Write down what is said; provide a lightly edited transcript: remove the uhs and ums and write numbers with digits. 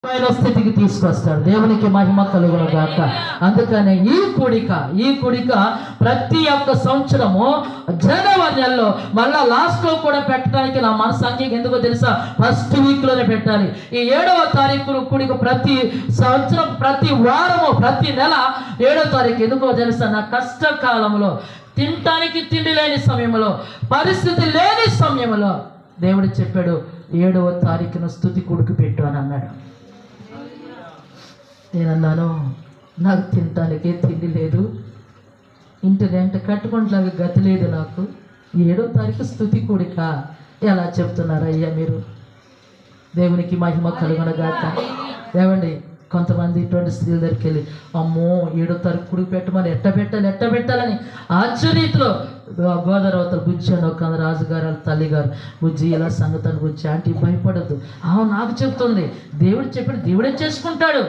స్థితికి తీసుకొస్తాడు. దేవునికి మహిమ కలుగును గాక. అందుకనే ఈ కూడిక ప్రతి ఒక్క సంవత్సరము జనవరి నెలలో మళ్ళా లాస్ట్ లో కూడా పెట్టడానికి నా మనసు ఎందుకో తెలుసా, ఫస్ట్ వీక్ లోనే పెట్టాలి. ఈ 7వ తారీఖు కూడిక ప్రతి సంవత్సరం, ప్రతి వారము, ప్రతి నెల 7వ తారీఖు ఎందుకో తెలుసా, నా కష్టకాలంలో, తినటానికి తిండి లేని సమయంలో, పరిస్థితి లేని సమయంలో దేవుడు చెప్పాడు 7వ తారీఖున స్తుతి కూడిక పెట్టు అని అన్నాడు. నేనన్నాను, నాకు తినటానికి తిండి లేదు, ఇంటి రెంట కట్టుకుంటానికి గతి లేదు, నాకు 7వ తారీఖు స్తుతి కూడిక ఎలా చెప్తున్నారు అయ్యా మీరు? దేవునికి మహిమ కలుగునగాక. ఏమండి, కొంతమంది ఇటువంటి స్త్రీల దగ్గరికి వెళ్ళి, అమ్మో 7వ తారీఖు కూడిక పెట్టమని ఎట్ట పెట్టాలని ఆశ్చర్యతలో గోదావరి బుజ్జి అని ఒక రాజుగారు తల్లిగారు, బుజ్జి ఇలా సంగతాన్ని బుజ్జి ఆంటీ భయపడద్దు, నాకు చెప్తుంది, దేవుడు చెప్పాడు, దేవుడే చేసుకుంటాడు.